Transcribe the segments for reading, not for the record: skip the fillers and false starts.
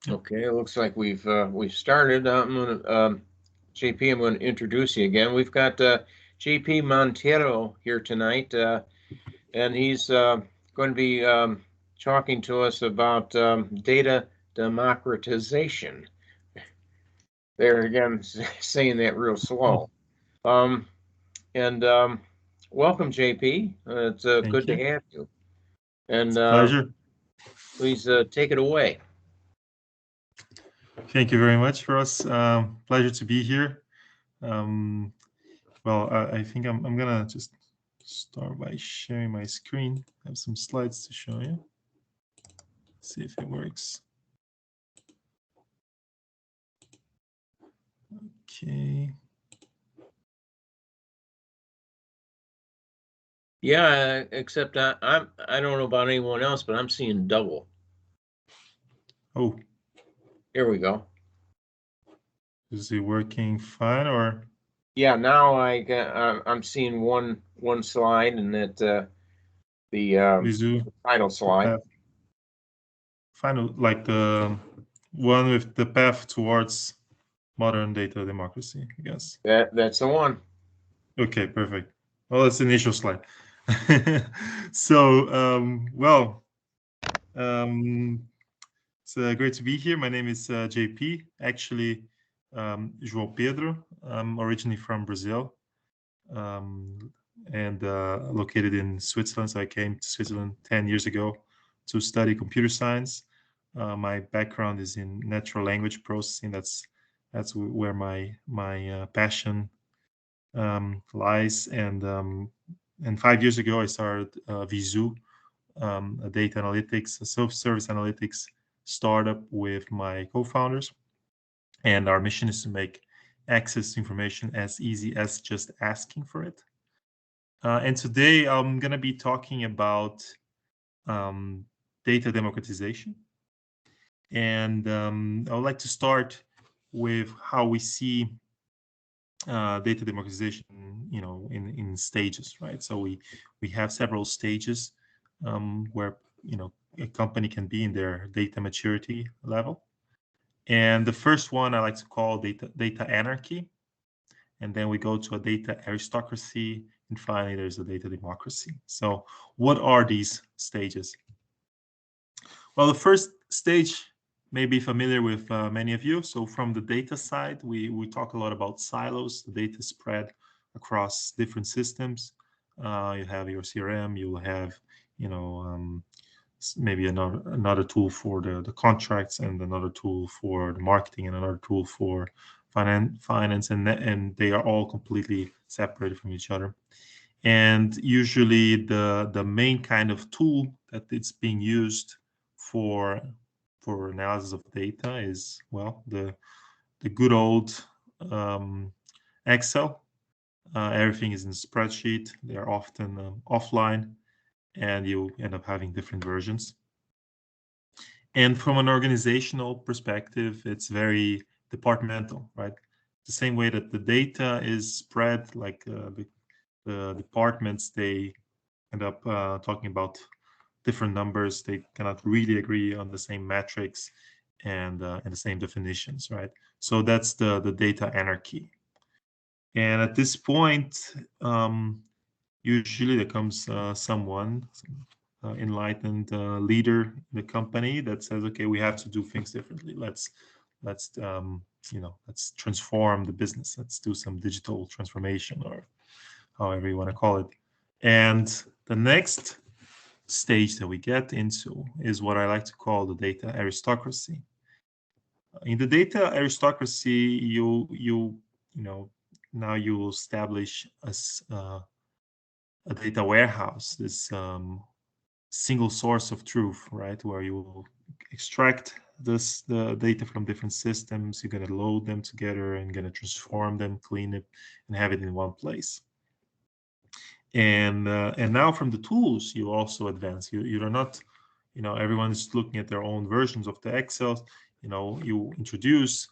Okay, it looks like we've started. JP, I'm going to introduce you again. We've got JP Monteiro here tonight, and he's going to be talking to us about data democratization. There again, saying that real slow. Um, and welcome, JP. It's Thank good to you. have you. And It's a pleasure. please take it away. Thank you very much, Ross. Pleasure to be here. Um, well, I think I'm gonna just start by sharing my screen. I have some slides to show you. See if it works. Okay. Yeah, except I don't know about anyone else, but I'm seeing double. Oh, Here we go. is it working fine or? Yeah, now I'm seeing one slide, and that the Visu, title the slide. path, final, like the one with the path towards modern data democracy, I guess. That's the one. Okay, perfect. Well, that's the initial slide. So, um, it's great to be here. My name is JP, actually, João Pedro. I'm originally from Brazil, and located in Switzerland. So I came to Switzerland 10 years ago to study computer science. My background is in natural language processing. That's where my passion lies. And 5 years ago, I started Visu, a data analytics, a self-service analytics startup with my co-founders. And our mission is to make access to information as easy as just asking for it. And today I'm going to be talking about um, data democratization. And I would like to start with how we see data democratization, in stages, right? So we have several stages where a company can be in their data maturity level. And the first one I like to call data anarchy, and then we go to a data aristocracy, and finally there's a data democracy. So what are these stages? Well, the first stage may be familiar with many of you. So from the data side, we talk a lot about silos. The data spread across different systems. You have your CRM, you'll have, maybe another tool for the contracts, and another tool for the marketing, and another tool for finance, and they are all completely separated from each other. And usually the main kind of tool that it's being used for analysis of data is, well, the good old Excel. Everything is in spreadsheet. They're often offline, and you end up having different versions. And from an organizational perspective, it's very departmental, right? The same way that the data is spread, like the departments, they end up talking about different numbers. They cannot really agree on the same metrics and the same definitions, right? So that's the data anarchy. And at this point, usually there comes someone, enlightened leader in the company that says, okay, we have to do things differently. Let's transform the business. Let's do some digital transformation, or however you want to call it. And the next stage that we get into is what I like to call the data aristocracy. In the data aristocracy, now you will establish a data warehouse, this single source of truth, right? Where you will extract the data from different systems. You're going to load them together and going to transform them, clean it, and have it in one place. And now from the tools, you also advance. You're not, everyone is looking at their own versions of the Excel. You introduce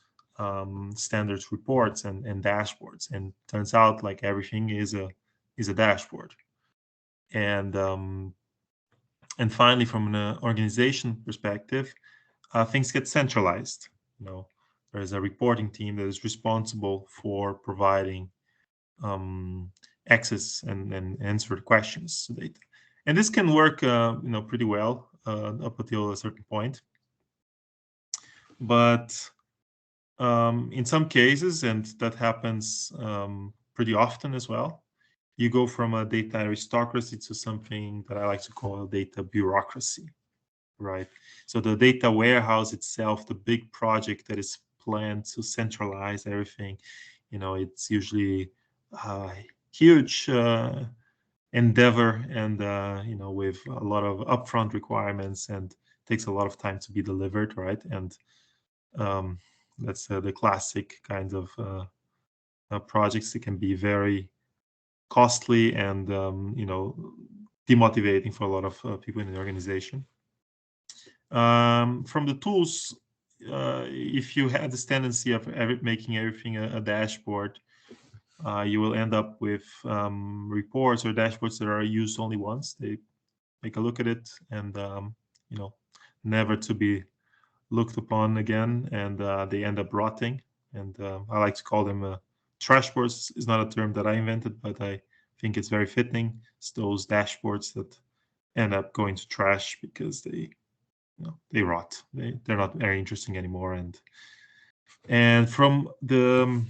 standards reports and dashboards, and turns out like everything is a dashboard. And finally, from an organization perspective, things get centralized. There is a reporting team that is responsible for providing access and answer questions to data, and this can work, pretty well up until a certain point. But in some cases, and that happens pretty often as well, you go from a data aristocracy to something that I like to call a data bureaucracy, right? So the data warehouse itself, the big project that is planned to centralize everything, it's usually a huge endeavor, and with a lot of upfront requirements, and takes a lot of time to be delivered, right? And that's the classic kinds of projects that can be very costly and demotivating for a lot of people in the organization. From the tools, if you had this tendency of making everything a dashboard, you will end up with reports or dashboards that are used only once. They make a look at it, and never to be looked upon again, and they end up rotting. And I like to call them trash boards. Is not a term that I invented, but I think it's very fitting. It's those dashboards that end up going to trash because they rot. They're not very interesting anymore. And from the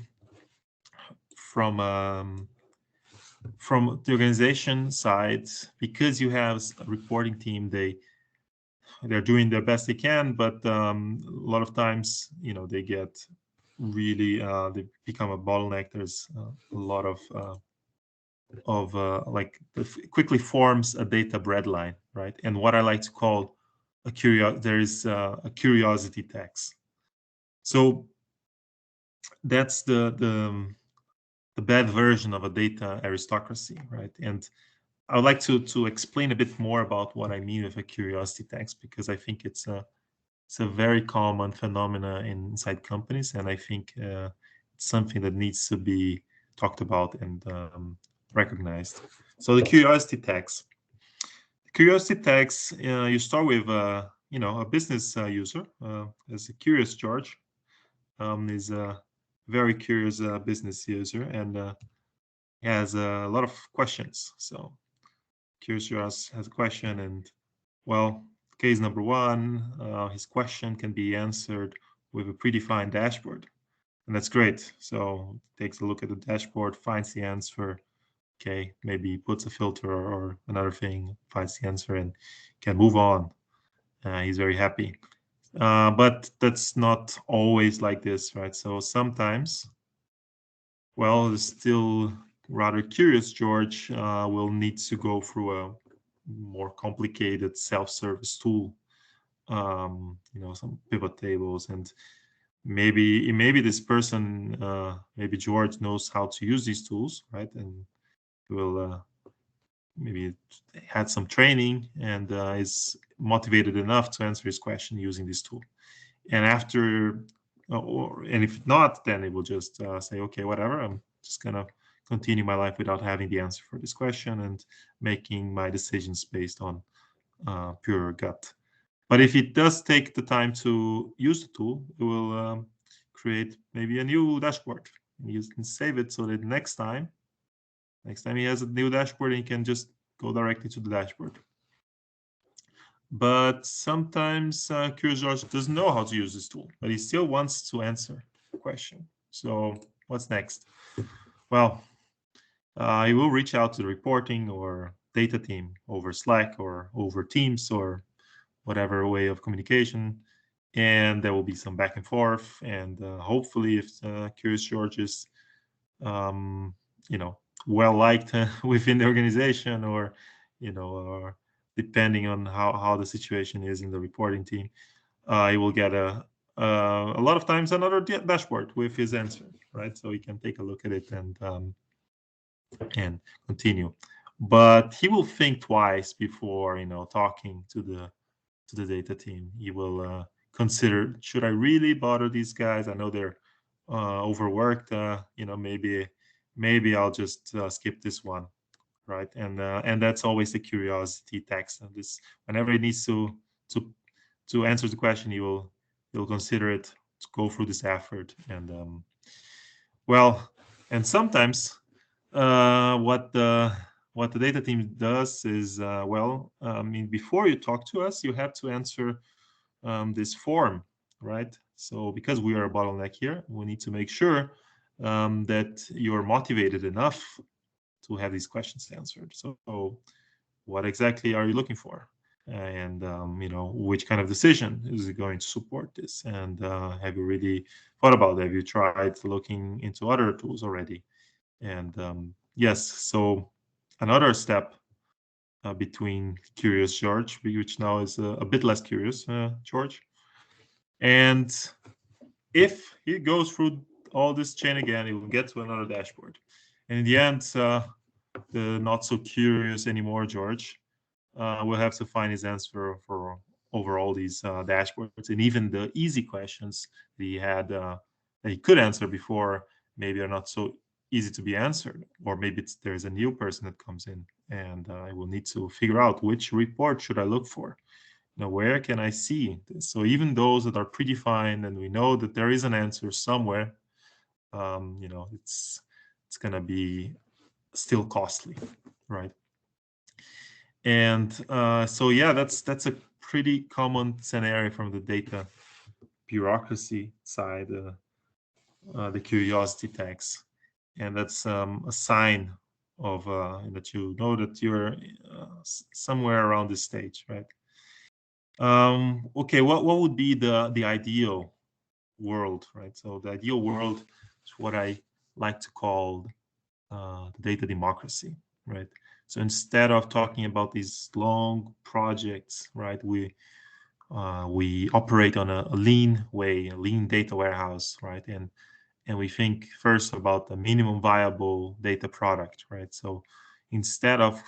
organization side, because you have a reporting team, they're doing their best they can, but a lot of times, they get really they become a bottleneck. There's a lot of like quickly forms a data breadline, right? And what I like to call there is a curiosity tax. So that's the bad version of a data aristocracy, right? And I would like to explain a bit more about what I mean with a curiosity tax, because I think it's a very common phenomena inside companies, and I think it's something that needs to be talked about and recognized. So the curiosity tax. Curiosity tax. You start with a business user, as a curious George, is a very curious business user, and has a lot of questions. So curious George has a question, and well, case number one, his question can be answered with a predefined dashboard, and that's great. So takes a look at the dashboard, finds the answer. Okay, maybe puts a filter or another thing, finds the answer, and can move on. He's very happy. But that's not always like this, right? So sometimes, well, the still rather curious George will need to go through a more complicated self-service tool, some pivot tables, and maybe this person, maybe George knows how to use these tools, right? And will maybe had some training and is motivated enough to answer his question using this tool. And and if not, then it will just say, okay, whatever, I'm just gonna continue my life without having the answer for this question and making my decisions based on pure gut. But if it does take the time to use the tool, it will create maybe a new dashboard. You can save it so that next time he has a new dashboard, he can just go directly to the dashboard. But sometimes Curious George doesn't know how to use this tool, but he still wants to answer the question. So what's next? Well, he will reach out to the reporting or data team over Slack or over Teams or whatever way of communication, and there will be some back and forth. And hopefully, if Curious George is, well liked within the organization, or depending on how the situation is in the reporting team, he will get a lot of times another dashboard with his answer, right? So he can take a look at it and continue. But he will think twice before talking to the data team. He will consider, should I really bother these guys? I know they're overworked. Maybe I'll just skip this one, right? And that's always the curiosity tax. And this, whenever he needs to answer the question, he will they'll consider it to go through this effort. And well, and sometimes what the data team does is, I mean, before you talk to us, you have to answer this form, right? So because we are a bottleneck here, we need to make sure that you're motivated enough to have these questions answered. So what exactly are you looking for? And which kind of decision is going to support this? And have you really thought about it? Have you tried looking into other tools already? And yes, so another step between curious George, which now is a bit less curious George. And if he goes through all this chain again, he will get to another dashboard. And in the end, the not so curious anymore George will have to find his answer for over all these dashboards, and even the easy questions that he had that he could answer before maybe are not so easy to be answered, or maybe there's a new person that comes in, and I will need to figure out which report should I look for. Where can I see this? So even those that are predefined, and we know that there is an answer somewhere, it's gonna be still costly, right? And so yeah, that's a pretty common scenario from the data bureaucracy side, the curiosity tax, and that's a sign of that you know that you're somewhere around this stage, right? Okay, what would be the ideal world, right? So the ideal world is what I like to call the data democracy, right? So instead of talking about these long projects, right, we operate on a lean way, a lean data warehouse, right, and we think first about the minimum viable data product, right? So instead of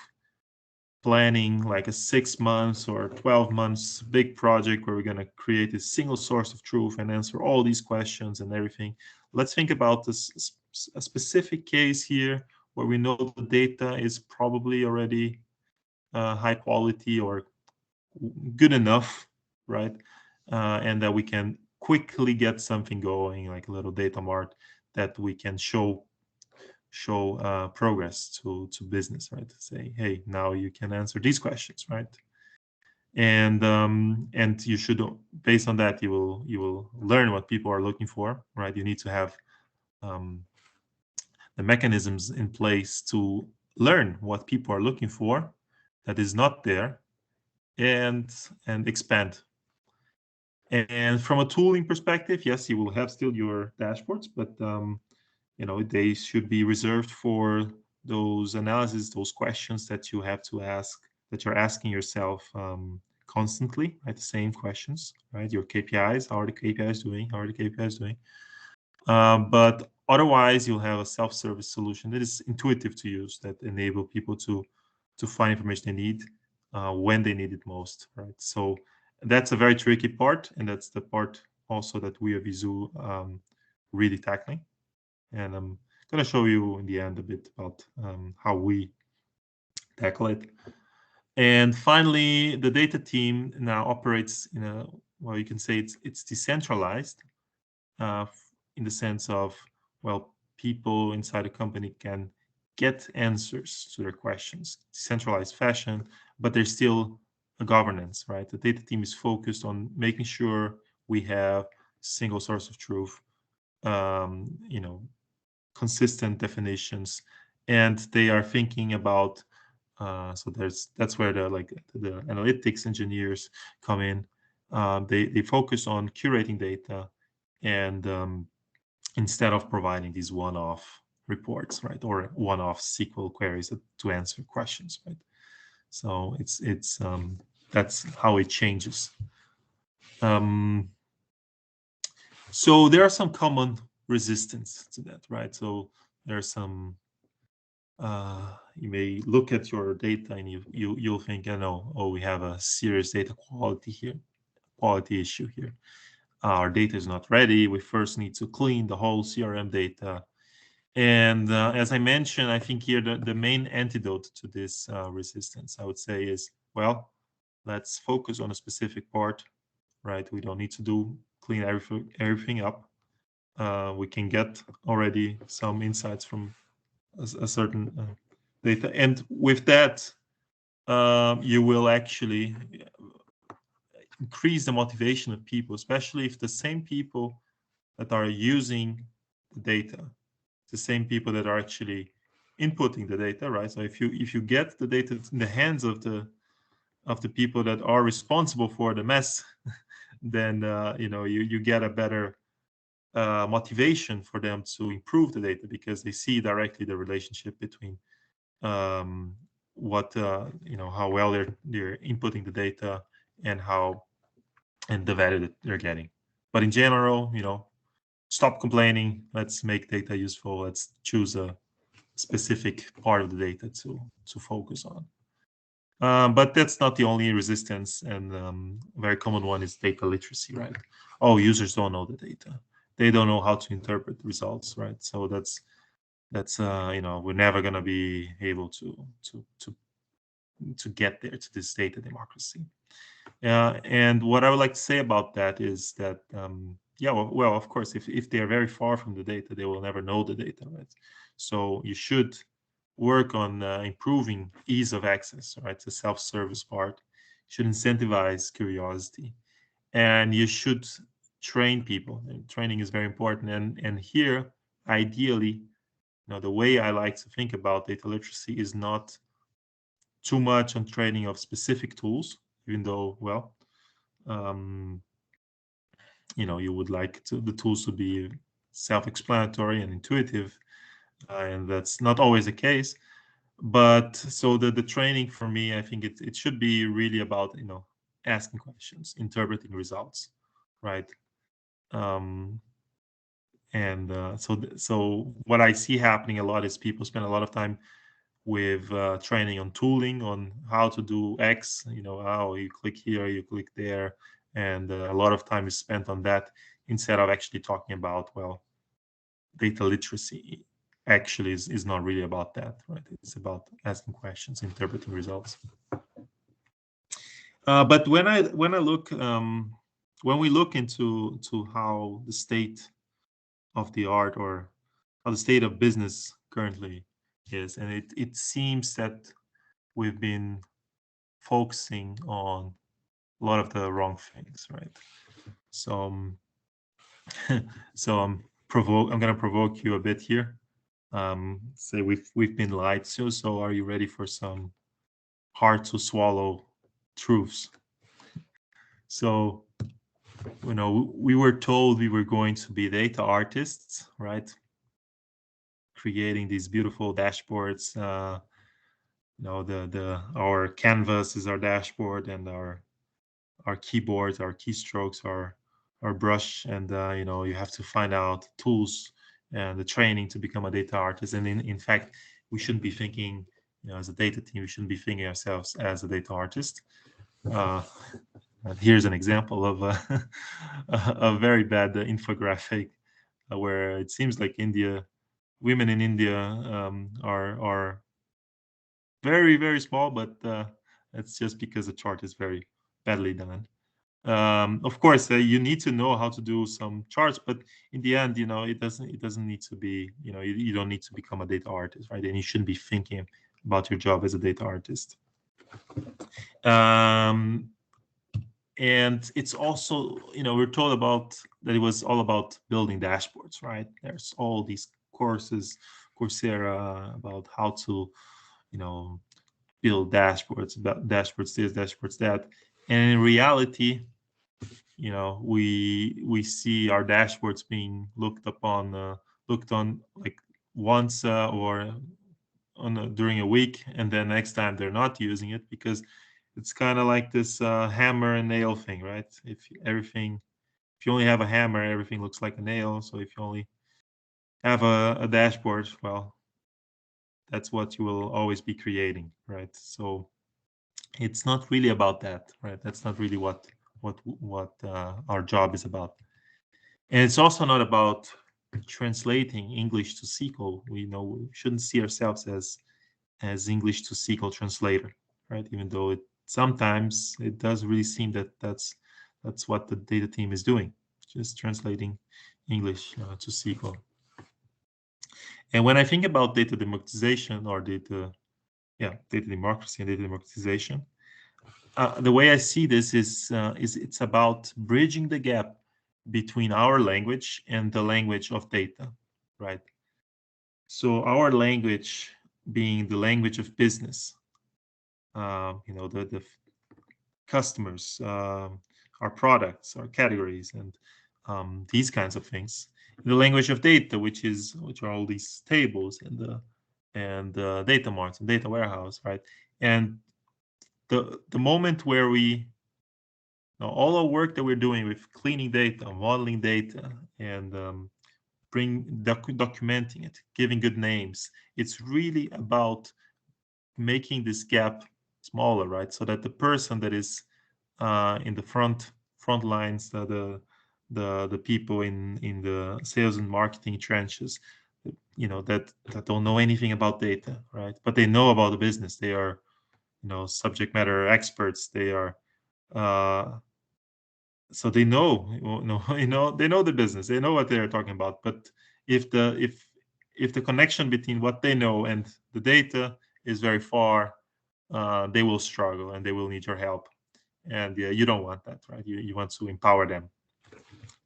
planning like a 6 months or 12 months big project where we're going to create a single source of truth and answer all these questions and everything, let's think about this a specific case here where we know the data is probably already high quality or good enough, right? And that we can quickly get something going, like a little data mart that we can show progress to business, right? To say, hey, now you can answer these questions, right? And you should, based on that, you will learn what people are looking for, right? You need to have the mechanisms in place to learn what people are looking for that is not there, and expand. And from a tooling perspective, yes, you will have still your dashboards, but they should be reserved for those analysis, those questions that you have to ask, that you're asking yourself constantly, right? The same questions, right? Your KPIs, how are the KPIs doing? How are the KPIs doing? But otherwise, you'll have a self-service solution that is intuitive to use, that enable people to find information they need when they need it most, right? So that's a very tricky part, and that's the part also that we at Vizu really tackling. And I'm going to show you in the end a bit about how we tackle it. And finally, the data team now operates in a, well, you can say it's decentralized in the sense of, well, people inside a company can get answers to their questions, decentralized fashion, but there's still a governance, right? The data team is focused on making sure we have single source of truth, consistent definitions, and they are thinking about so that's where the analytics engineers come in. They focus on curating data, and instead of providing these one-off reports, right, or one-off SQL queries to answer questions, right? So it's that's how it changes. So there are some common resistance to that, right? So there's some you may look at your data and you'll think, oh, we have a serious data quality issue here. Our data is not ready. We first need to clean the whole CRM data. And as I mentioned, I think here the main antidote to this resistance, I would say, is, well, let's focus on a specific part, right? We don't need to do clean everything up. We can get already some insights from a certain data, and with that, you will actually increase the motivation of people, especially if the same people that are using the data, the same people that are actually inputting the data, right? So if you get the data in the hands of the people that are responsible for the mess, then you get a better motivation for them to improve the data, because they see directly the relationship between what how well they're inputting the data and the value that they're getting. But in general, stop complaining. Let's make data useful. Let's choose a specific part of the data to focus on. But that's not the only resistance, and a very common one is data literacy, right? Oh, users don't know the data. They don't know how to interpret results, right? So that's we're never going to be able to get there, to this data democracy. And what I would like to say about that is that well, of course, if they are very far from the data, they will never know the data, right? So you should work on improving ease of access, right? The self-service part. You should incentivize curiosity, and you should train people. And training is very important. And here, ideally, the way I like to think about data literacy is not too much on training of specific tools, even though, well, you would like the tools to be self-explanatory and intuitive, and that's not always the case. But so the training for me, I think it should be really about asking questions, interpreting results, right? And so what I see happening a lot is people spend a lot of time with training on tooling, on how to do X, how you click here, you click there, and a lot of time is spent on that instead of actually talking about, well, data literacy actually is not really about that, right? It's about asking questions, interpreting results. But when I look when we look into how the state of the art, or how the state of business currently is, and it seems that we've been focusing on a lot of the wrong things, right? So so I'm gonna provoke you a bit here. Say we've been lied to. So are you ready for some hard to swallow truths? So we were told we were going to be data artists, right? Creating these beautiful dashboards. Our canvas is our dashboard, and our keyboards, our keystrokes, our brush, and you have to find out tools and the training to become a data artist. And in fact, we shouldn't be thinking, as a data team, we shouldn't be thinking ourselves as a data artist. And here's an example of a very bad infographic where it seems like women in India are very, very small, but it's just because the chart is very badly done. Of course, you need to know how to do some charts, but in the end, it doesn't need to be, you don't need to become a data artist, right? And you shouldn't be thinking about your job as a data artist. And it's also, we're told about that it was all about building dashboards, right? There's all these courses, Coursera, about how to, build dashboards, about dashboards this, dashboards that. And in reality, we see our dashboards being looked on like once or during a week, and then next time they're not using it, because it's kind of like this hammer and nail thing, right? If you only have a hammer, everything looks like a nail. So if you only have a dashboard, well, that's what you will always be creating, right? So it's not really about that, right? That's not really what our job is about. And it's also not about translating English to SQL. We shouldn't see ourselves as English to SQL translator, right? Even though sometimes it does really seem that that's what the data team is doing, just translating English to SQL. And when I think about data democratization or data democracy and data democratization, the way I see this is it's about bridging the gap between our language and the language of data, right? So our language being the language of business, the customers, our products, our categories, and these kinds of things. The language of data, which are all these tables and the data marts and data warehouse, right? And the moment where we all our work that we're doing with cleaning data, modeling data, and documenting it, giving good names, it's really about making this gap smaller, right? So that the person that is in the front lines, the people in the sales and marketing trenches, that don't know anything about data, right? But they know about the business. They are, subject matter experts. They are, so they know, they know the business. They know what they're talking about. But if the connection between what they know and the data is very far, they will struggle and they will need your help. And you don't want that, right? You want to empower them.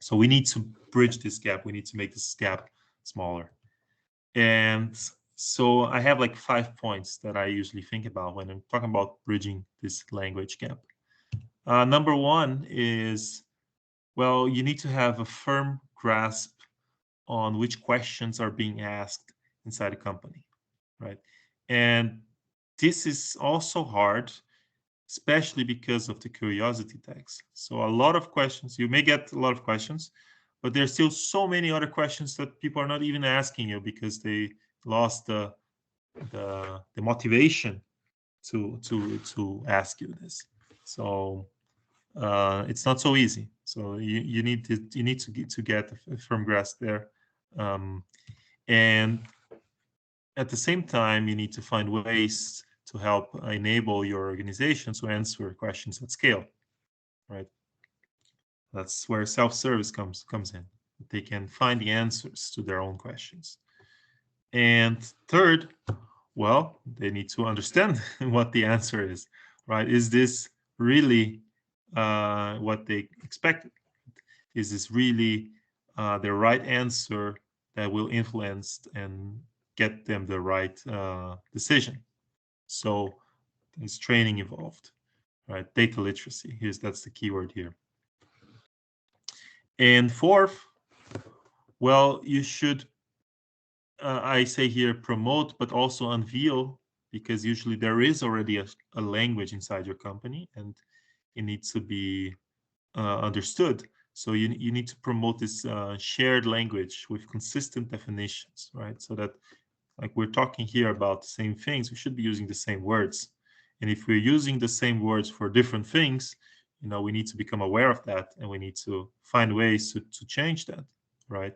So we need to bridge this gap. We need to make this gap smaller. And so I have like 5 points that I usually think about when I'm talking about bridging this language gap. Number one is, well, you need to have a firm grasp on which questions are being asked inside a company, right? And this is also hard, especially because of the curiosity tax. So a lot of questions, you may get a lot of questions, but there's still so many other questions that people are not even asking you because they lost the motivation to ask you this. So it's not so easy. So you need to get a firm grasp there, and at the same time you need to find ways to help enable your organization to answer questions at scale, right? That's where self-service comes in. They can find the answers to their own questions. And third, well, they need to understand what the answer is, right? Is this really what they expected? Is this really the right answer that will influence and get them the right decision? So there's training involved, right? Data literacy. That's the keyword here. And fourth, well, you should, I say here, promote, but also unveil, because usually there is already a language inside your company and it needs to be understood. So you need to promote this shared language with consistent definitions, right? So that, like we're talking here about the same things, we should be using the same words. And if we're using the same words for different things, we need to become aware of that, and we need to find ways to change that, right?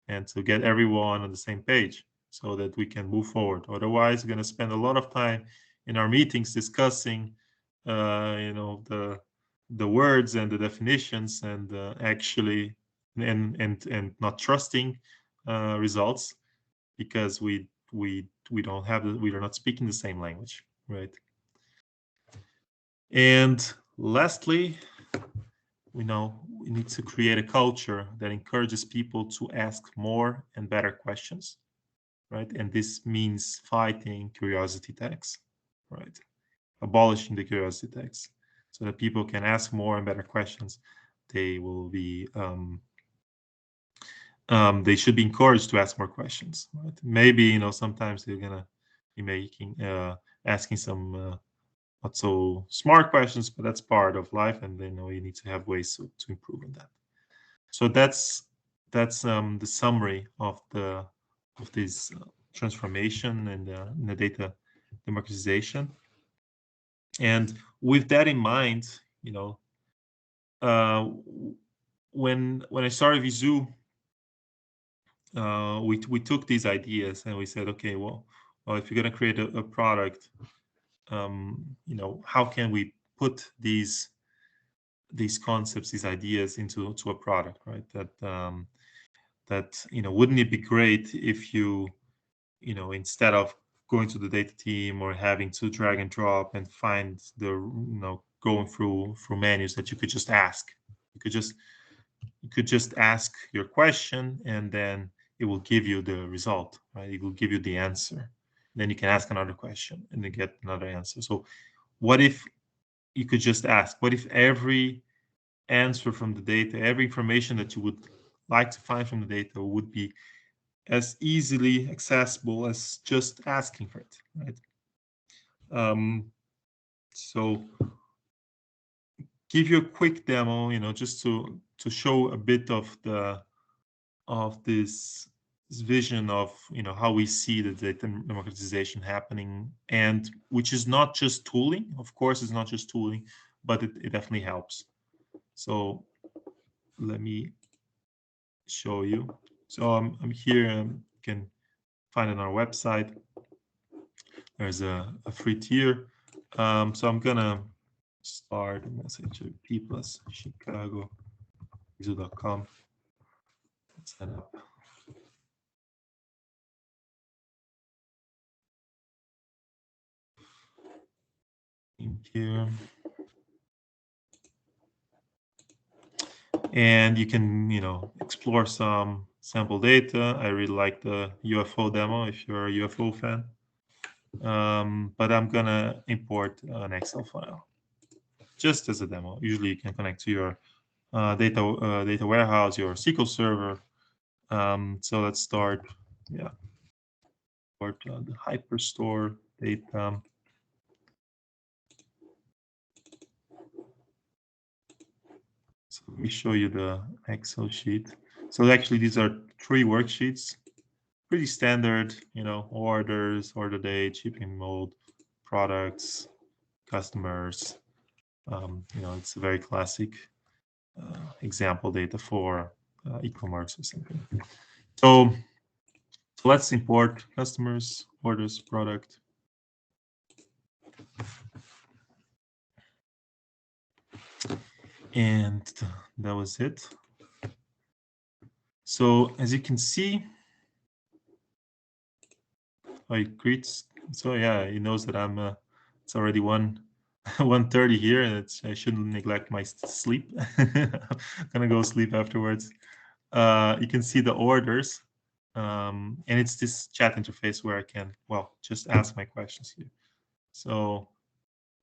And to get everyone on the same page so that we can move forward. Otherwise, we're going to spend a lot of time in our meetings discussing, the words and the definitions, and actually, and not trusting results, because we don't have we are not speaking the same language, right? And lastly, we need to create a culture that encourages people to ask more and better questions, right? And this means fighting curiosity tax, right? Abolishing the curiosity tax so that people can ask more and better questions. They will be they should be encouraged to ask more questions, right? Maybe sometimes they're gonna be asking some not so smart questions, but that's part of life, and you need to have ways to improve on that. So that's the summary of this transformation and the data democratization. And with that in mind, when I started Vizu, we took these ideas and we said, okay, well, if you're going to create a product, how can we put these these concepts, these ideas into a product, right? That wouldn't it be great if you instead of going to the data team or having to drag and drop and find the going through menus, that you could just ask. You could just ask your question, and then it will give you the result, right? It will give you the answer. Then you can ask another question and then get another answer. So what if you could just ask? What if every answer from the data, every information that you would like to find from the data would be as easily accessible as just asking for it, right? So give you a quick demo, just to show a bit of this vision of how we see the data democratization happening, and which is not just tooling. Of course, it's not just tooling, but it definitely helps. So let me show you. So I'm here. You can find it on our website. There's a free tier. So I'm gonna start. I'm gonna say P plus Chicago.com. Set up. In here. And you can, explore some sample data. I really like the UFO demo if you're a UFO fan. But I'm gonna import an Excel file just as a demo. Usually you can connect to your data warehouse, your SQL server. So let's start. Yeah, import the Hyperstore data. So let me show you the Excel sheet. So actually, these are 3 worksheets. Pretty standard, orders, order date, shipping mode, products, customers. It's a very classic example data for e-commerce or something. So let's import customers, orders, product. And that was it. So as you can see, it greets. So yeah, it knows that I'm. It's already 1:30 here, and I shouldn't neglect my sleep. I'm gonna go sleep afterwards. You can see the orders, and it's this chat interface where I can just ask my questions here. So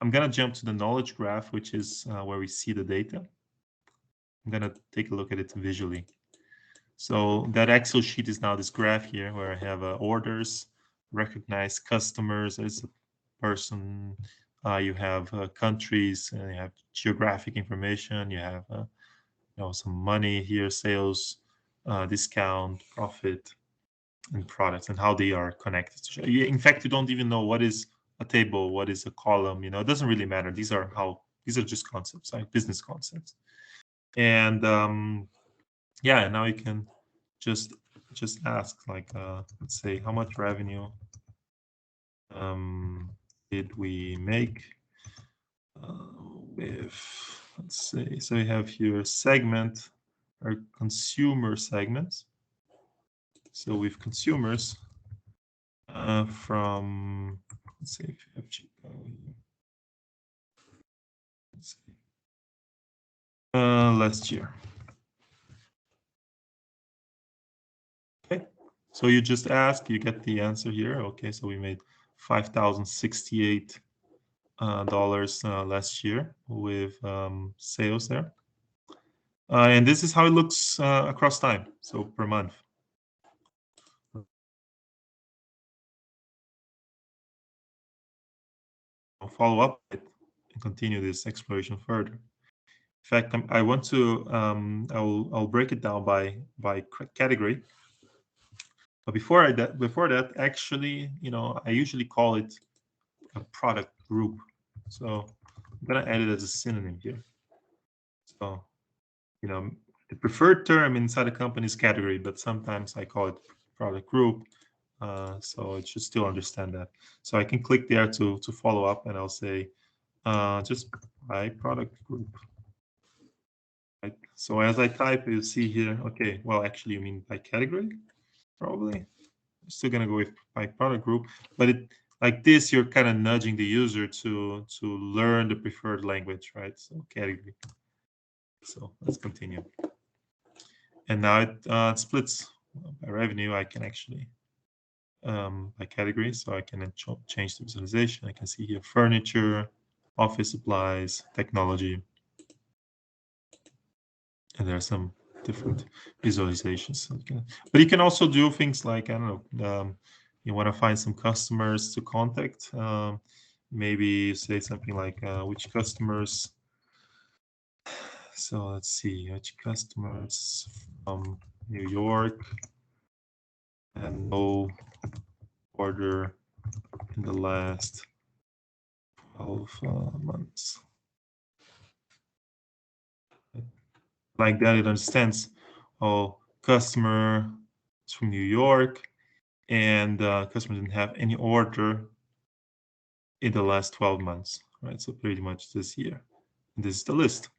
I'm gonna jump to the knowledge graph, which is where we see the data. I'm gonna take a look at it visually. So that Excel sheet is now this graph here where I have orders, recognized customers as a person. You have countries, and you have geographic information. You have some money here, sales, discount, profit, and products, and how they are connected. In fact, you don't even know what is a table, what is a column. It doesn't really matter. These are just concepts, like business concepts. And yeah, now you can just ask, like, let's say, how much revenue did we make with, let's say, so we have here segment or consumer segments. So with consumers from, let's say, if you have Chicago here. Let's see. Last year. Okay, so you just ask, you get the answer here. Okay, so we made $5,068 last year with sales there. And this is how it looks across time, so per month. I'll follow up and continue this exploration further. In fact, I want to, I'll break it down by category. But before that, actually, I usually call it a product group. So I'm gonna add it as a synonym here. So, the preferred term inside a company is category, but sometimes I call it product group. So it should still understand that. So I can click there to follow up, and I'll say just by product group. So as I type, you see here, okay, well, actually, you mean by category, probably. I'm still gonna go with by product group, but it like this, you're kind of nudging the user to learn the preferred language, right? So category. So let's continue. And now it splits by revenue. I can actually by category, so I can change the visualization. I can see here furniture, office supplies, technology, and there are some different visualizations. But you can also do things like, I don't know, you want to find some customers to contact. Maybe say something like which customers. So let's see, which customers from New York and no order in the last 12 months. Like that, it understands, oh, customer is from New York and customer didn't have any order in the last 12 months, right? So pretty much this year. And this is the list.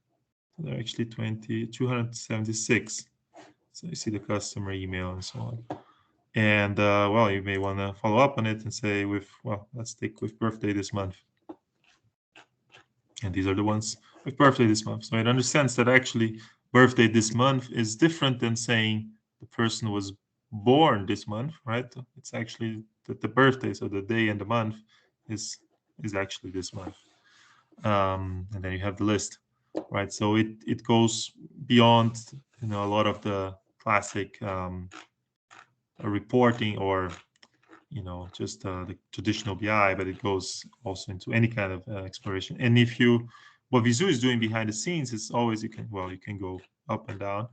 So there are actually 276. So you see the customer email and so on. And well, you may want to follow up on it and say well, let's take with birthday this month. And these are the ones with birthday this month. So it understands that actually birthday this month is different than saying the person was born this month, right? It's actually the birthday, so the day and the month is actually this month. And then you have the list, right? So it goes beyond, a lot of the classic reporting or just the traditional BI, but it goes also into any kind of exploration. And what Visu is doing behind the scenes is always you can go up and down.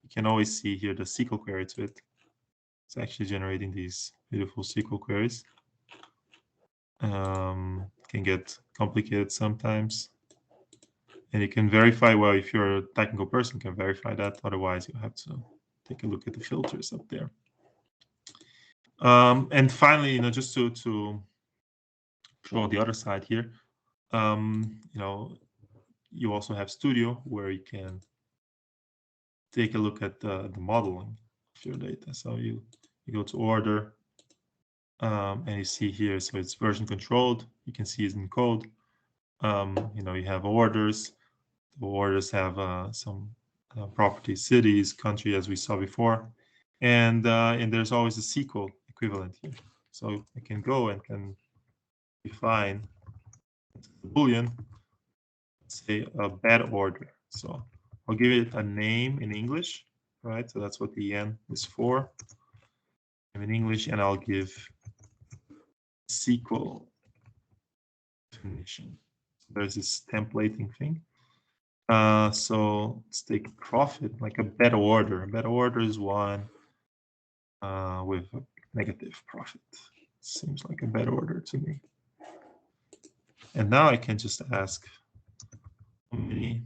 You can always see here the SQL query to it. It's actually generating these beautiful SQL queries. Can get complicated sometimes. And you can verify, well, if you're a technical person, you can verify that. Otherwise, you have to take a look at the filters up there. And finally, just to show the other side here, you also have Studio where you can take a look at the modeling of your data. So you go to order, and you see here, so it's version controlled. You can see it in code. You have orders. The orders have some properties, cities, country, as we saw before, and there's always a SQL equivalent here. So I can go and can define the Boolean, say a bad order. So I'll give it a name in English, right? So that's what the N is for. In English, and I'll give SQL definition. So there's this templating thing. So let's take profit, like a bad order. A bad order is one with a negative profit. Seems like a bad order to me. And now I can just ask how many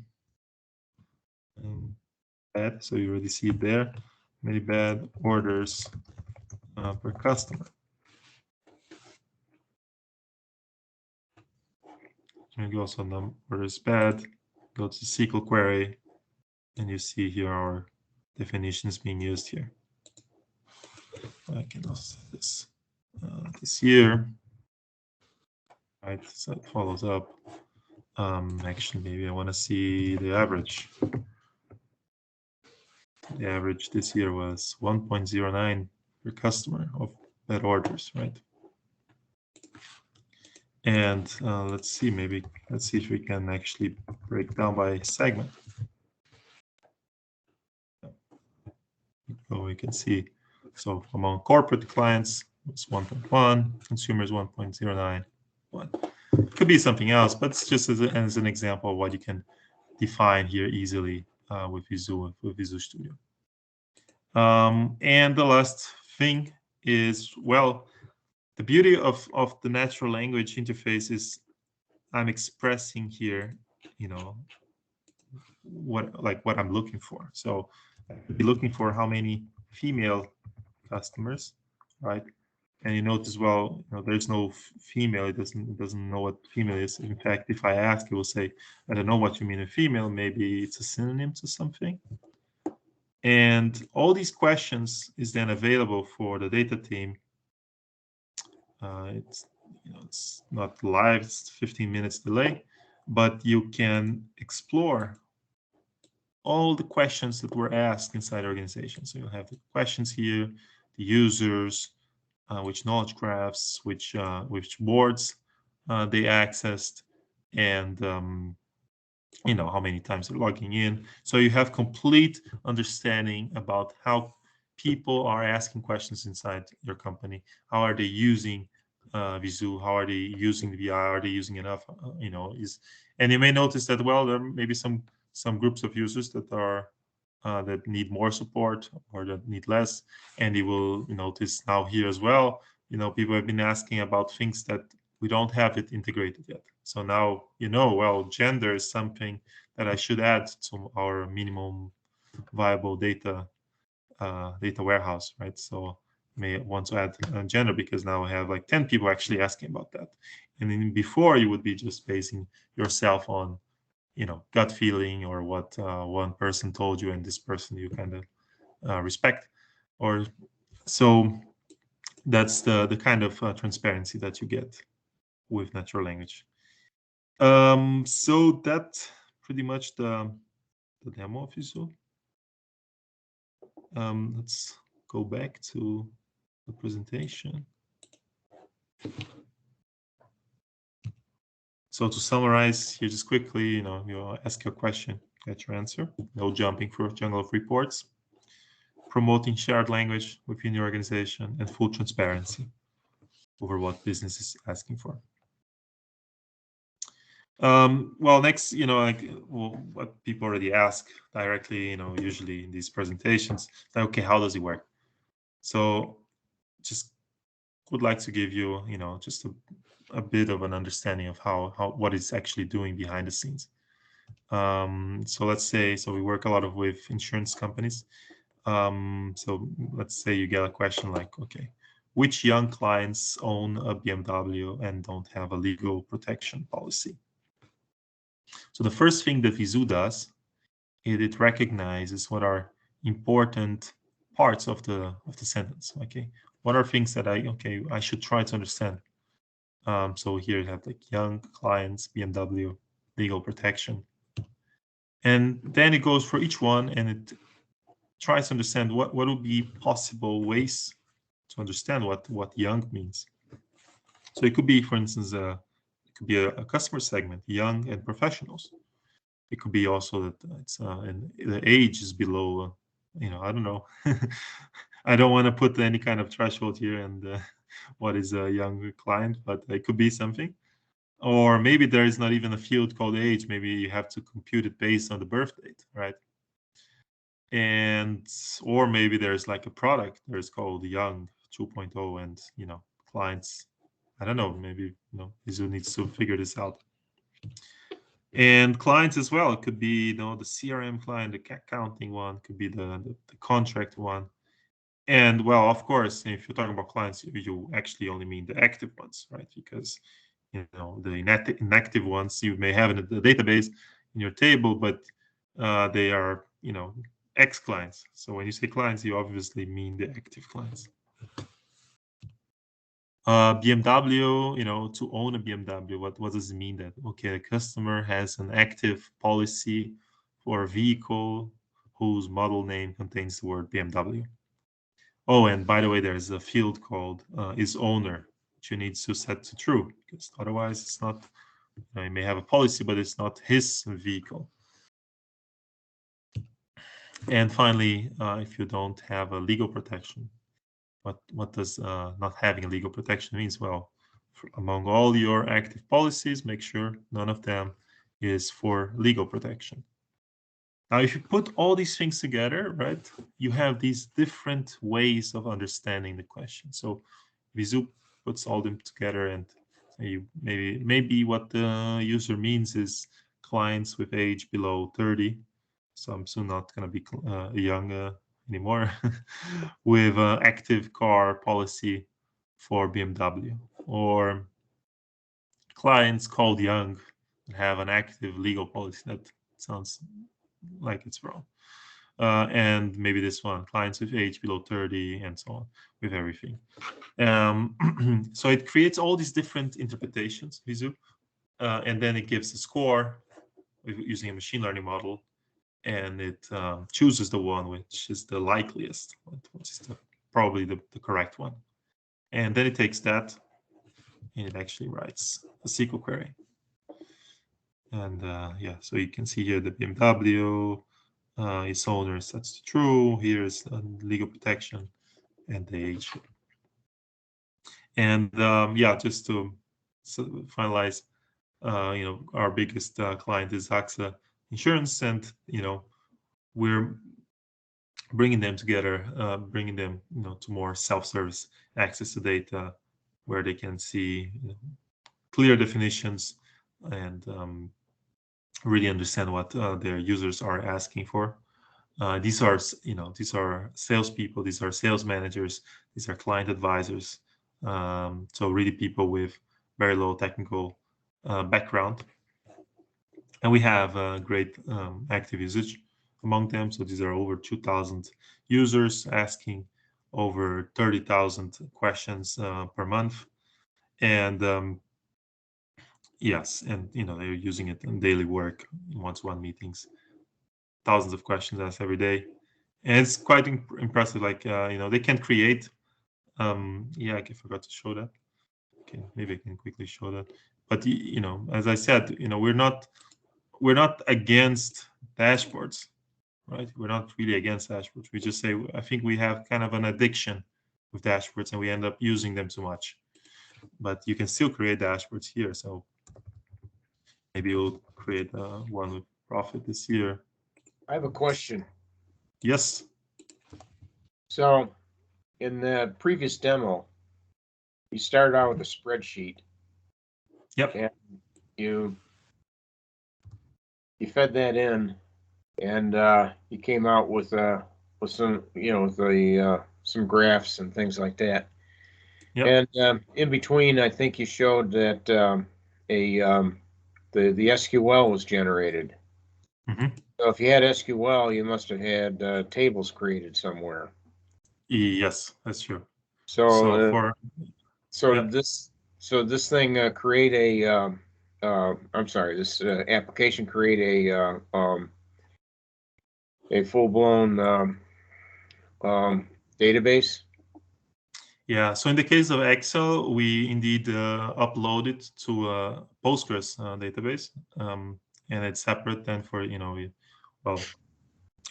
bad, so you already see it there, many bad orders per customer. And you also know orders bad, go to SQL query, and you see here our definitions being used here. I can also set this year, right? So it follows up. Actually, maybe I want to see the average. The average this year was 1.09 per customer of bad orders, right? And let's see if we can actually break down by segment. So we can see, so among corporate clients, it's 1.1, consumers 1.09. Could be something else, but it's just as an example of what you can define here easily with Visu Studio. And the last thing is, well, the beauty of the natural language interface is I'm expressing here, what I'm looking for. So I'd be looking for how many female customers, right? And you notice, well, there's no female. It doesn't know what female is. In fact, if I ask, it will say, I don't know what you mean a female. Maybe it's a synonym to something. And all these questions is then available for the data team. It's not live, it's 15 minutes delay, but you can explore all the questions that were asked inside the organization. So you'll have the questions here, the users, which knowledge graphs, which boards they accessed, and how many times they're logging in. So you have complete understanding about how people are asking questions inside your company. How are they using Visu? How are they using the VI? Are they using enough? And you may notice that, well, there may be some groups of users that are that need more support or that need less. And you will notice now here as well, people have been asking about things that we don't have it integrated yet. So now, well, gender is something that I should add to our minimum viable data warehouse, right? So may want to add gender because now I have like 10 people actually asking about that. And then before you would be just basing yourself on, gut feeling or what one person told you and this person you kind of respect. Or so that's the kind of transparency that you get with natural language. So that pretty much the demo of Visual. Let's go back to the presentation. So to summarize here just quickly, you ask your question, get your answer. No jumping through a jungle of reports. Promoting shared language within the organization and full transparency over what business is asking for. Well, next, what people already ask directly, usually in these presentations, okay, how does it work? So just would like to give you, just a bit of an understanding of how what it's actually doing behind the scenes. So let's say, we work a lot with insurance companies. So let's say you get a question like, okay, which young clients own a BMW and don't have a legal protection policy? So the first thing that Visu does is it recognizes what are important parts of the sentence. Okay, what are things that I should try to understand. So here you have like young clients, BMW, legal protection, and then it goes for each one and it tries to understand what would be possible ways to understand what young means. So it could be, for instance, it could be a customer segment, young and professionals. It could be also that it's and the age is below, I don't know. I don't want to put any kind of threshold here and what is a young client, but it could be something. Or maybe there is not even a field called age. Maybe you have to compute it based on the birth date, right? And or maybe there's like a product that is called Young 2.0, and clients. I don't know. Maybe Izu needs to figure this out. And clients as well. It could be the CRM client, the accounting one, could be the contract one. And well, of course, if you're talking about clients, you actually only mean the active ones, right? Because the inactive ones you may have in the database in your table, but they are X clients. So when you say clients, you obviously mean the active clients. BMW, to own a BMW, what does it mean that, okay, the customer has an active policy for a vehicle whose model name contains the word BMW. Oh, and by the way, there's a field called is owner, which you need to set to true, because otherwise it's not, he may have a policy, but it's not his vehicle. And finally, if you don't have a legal protection, what does not having a legal protection means? Well, among all your active policies, make sure none of them is for legal protection. Now, if you put all these things together, right, you have these different ways of understanding the question. So Visu puts all them together, and you maybe what the user means is clients with age below 30. So I'm soon not going to be young anymore with active car policy for BMW, or clients called young and have an active legal policy. That sounds like it's wrong. And maybe this one, clients with age below 30, and so on, with everything. So it creates all these different interpretations, Visu, and then it gives a score using a machine learning model, and it chooses the one which is the likeliest, which is probably the correct one. And then it takes that and it actually writes a SQL query. And yeah, so you can see here the BMW, its owner sets to true. Here's legal protection and the age. And yeah, just to finalize, our biggest client is AXA Insurance, and we're bringing them together, bringing them to more self-service access to data, where they can see clear definitions and really understand what their users are asking for. These are salespeople, these are sales managers, these are client advisors. So really people with very low technical background. And we have great active usage among them. So these are over 2,000 users asking over 30,000 questions per month. And yes, and they're using it in daily work, in one-to-one meetings, thousands of questions asked every day, and it's quite impressive. Like they can create. Yeah, I forgot to show that. Okay, maybe I can quickly show that. But as I said, we're not against dashboards, right? We're not really against dashboards. We just say I think we have kind of an addiction with dashboards, and we end up using them too much. But you can still create dashboards here. So maybe we'll create one with profit this year. I have a question. Yes. So in the previous demo, you started out with a spreadsheet. Yep. And you fed that in, and you came out with some some graphs and things like that. Yep. And in between, I think you showed that the SQL was generated. Mm-hmm. So if you had SQL, you must have had tables created somewhere. Yes, that's true. So Yeah. this thing create a I'm sorry, this application create a full-blown database. Yeah, so in the case of Excel, we indeed upload it to a Postgres database, and it's separate then for well,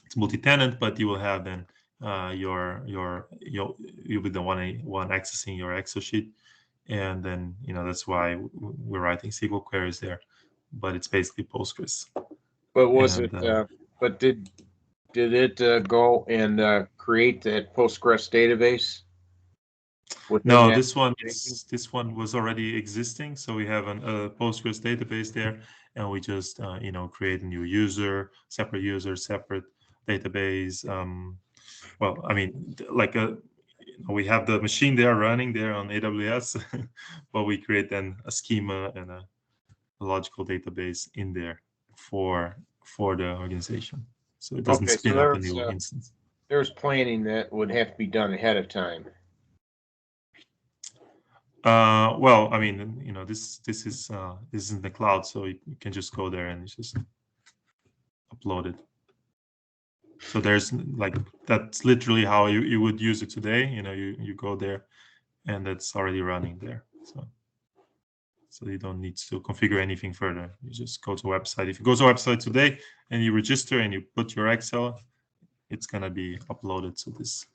it's multi-tenant, but you will have then you'll be the one accessing your Excel sheet, and then that's why we're writing SQL queries there, but it's basically Postgres. But was And, it? But did it go and create that Postgres database? No, this one was already existing, so we have a Postgres database there, and we just create a new user, separate database. Well, I mean, like we have the machine there running there on AWS, but we create then a schema and a logical database in there for the organization, so it doesn't Okay, so spin up a new instance. there's planning that would have to be done ahead of time. Well, I mean, this is in the cloud, so you can just go there and just upload it. So there's that's literally how you would use it today. You go there, and it's already running there. So you don't need to configure anything further. You just go to a website. If you go to a website today and you register and you put your Excel, it's gonna be uploaded to this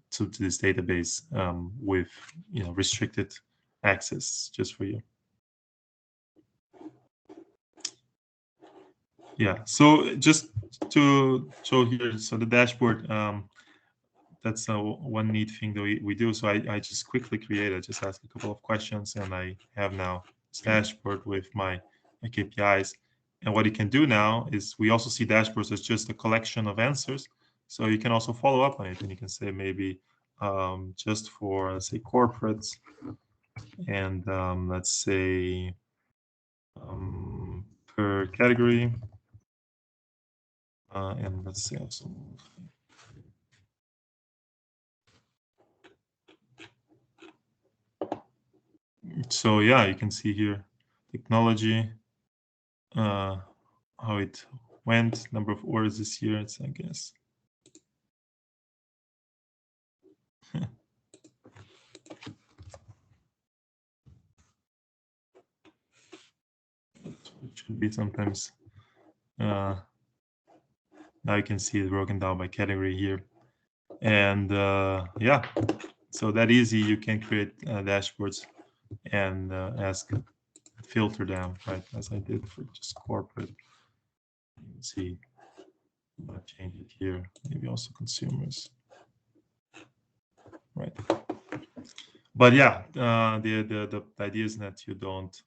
to this database with restricted access just for you. Yeah, so just to show here, so the dashboard, that's one neat thing that we do. So I just quickly created, just ask a couple of questions, and I have now this dashboard with my KPIs. And what you can do now is we also see dashboards as just a collection of answers. So you can also follow up on it, and you can say maybe just for, let's say, corporates, and let's say per category, and let's say also. So yeah, you can see here technology, how it went, number of orders this year. It's, I guess. It should be sometimes. Now you can see it broken down by category here, and yeah, so that easy you can create dashboards and filter them, right, as I did for just corporate. You can see I'll change it here, maybe also consumers, right? But yeah, the idea is that you don't,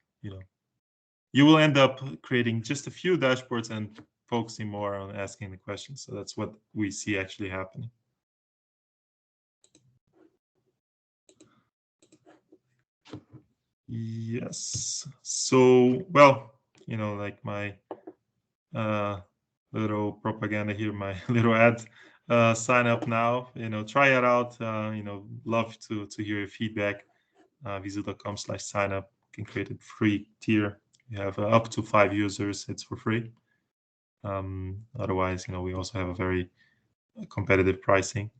you will end up creating just a few dashboards and focusing more on asking the questions. So that's what we see actually happening. Yes. So, well, like my little propaganda here, my little ad, sign up now, try it out. Love to hear your feedback. Viso.com/sign up. You can create a free tier. You have up to 5 users. It's for free. Otherwise, we also have a very competitive pricing.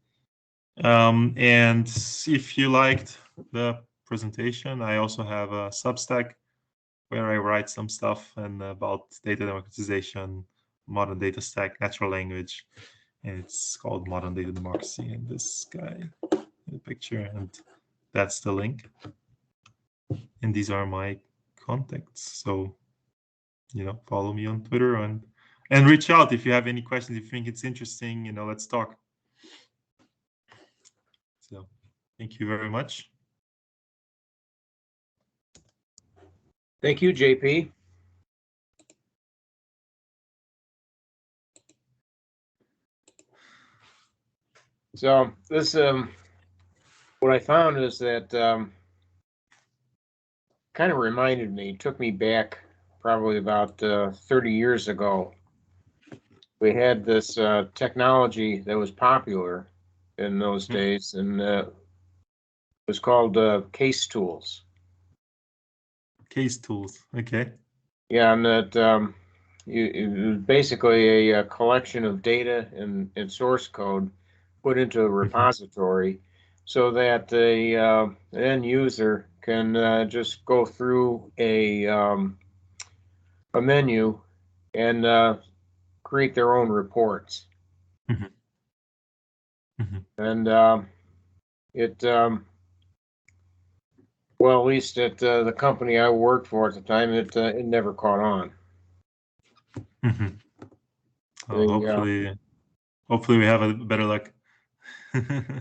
And if you liked the presentation, I also have a Substack where I write some stuff and about data democratization, modern data stack, natural language, and it's called Modern Data Democracy. And this guy in the picture, and that's the link. And these are my contacts. So, follow me on Twitter and reach out if you have any questions. If you think it's interesting, let's talk. So, thank you very much. Thank you, JP. So this, what I found is that kind of reminded me, took me back probably about 30 years ago. We had this technology that was popular in those days, and it was called case tools. Case tools, okay. Yeah, and that it was basically a collection of data and source code put into a repository, so that an end user can just go through a menu and create their own reports. And it well, at least at the company I worked for at the time, it never caught on. Hopefully we have a better luck.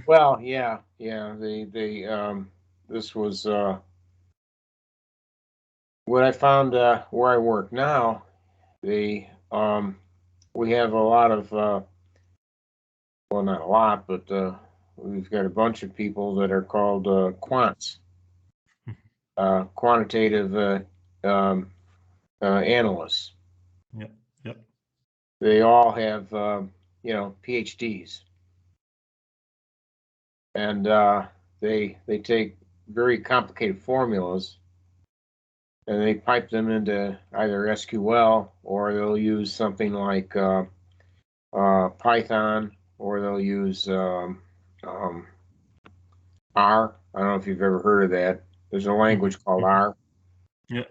Well, yeah. This was what I found where I work now. We have a lot of well, not a lot, but we've got a bunch of people that are called quants, quantitative analysts. Yeah. They all have PhDs, and they take very complicated formulas and they pipe them into either SQL, or they'll use something like Python, or they'll use R. I don't know if you've ever heard of that. There's a language called R. Yeah.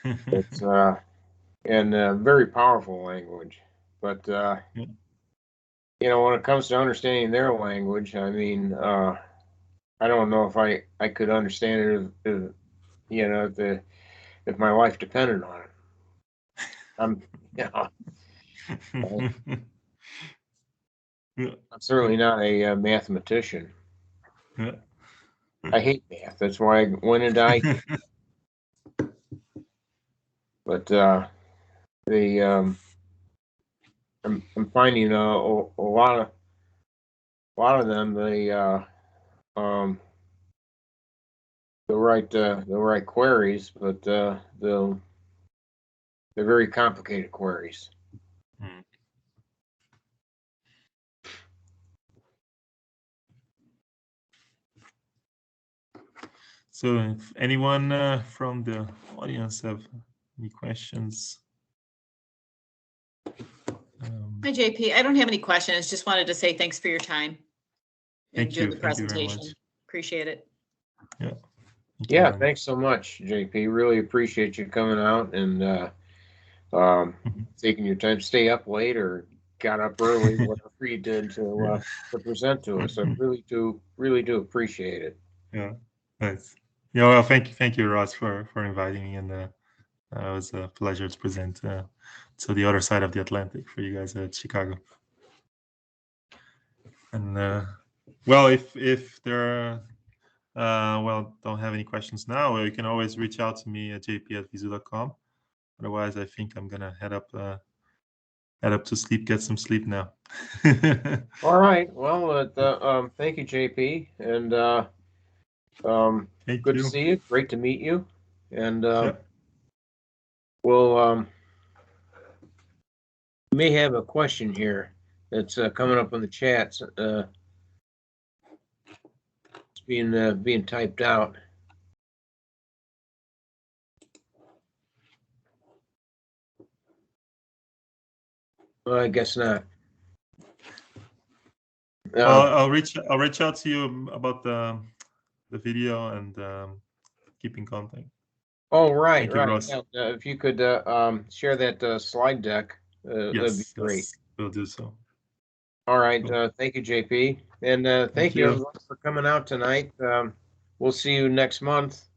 It's and a very powerful language. But when it comes to understanding their language, I mean, I don't know if I could understand it if my life depended on it. I'm I'm certainly not a mathematician. I hate math. That's why I went into IT. But I'm finding a lot of them, the right queries, but they're very complicated queries. Mm. So if anyone from the audience have any questions? Hi, JP. I don't have any questions. Just wanted to say thanks for your time. Thank you. The Thank you very presentation. much. Appreciate it. Yeah. Yeah, thanks so much, JP. Really appreciate you coming out and taking your time to stay up late or got up early, whatever you did to present to us. I really do appreciate it. Yeah, nice. Yeah, well, thank you, Ross, for inviting me, and it was a pleasure to present to the other side of the Atlantic for you guys at Chicago. And well, if there are don't have any questions now, you can always reach out to me at jp@vizu.com. Otherwise, I think I'm gonna head up to sleep, get some sleep now. All right. Well, thank you, JP, and Thank good to you. see you. Great to meet you, and Yep. we'll may have a question here that's coming up on the chats. It's being typed out. Well, I guess not. Well, I'll reach out to you about the video and keep in contact. Oh, right, Thank you, right. Ross. Yeah, if you could share that slide deck, that'd be Yes, great. yes, we'll do so. All right. Cool. Thank you, JP. And thank you, everyone, for coming out tonight. We'll see you next month,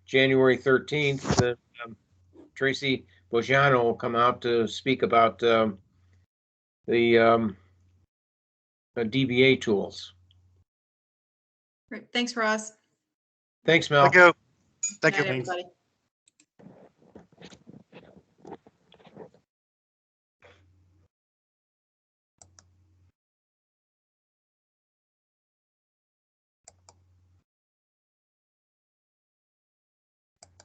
January 13th. Tracy Bojano will come out to speak about the DBA tools. Great. Thanks, Ross. Thanks, Mel. Thank you. Thank you. Night, everybody.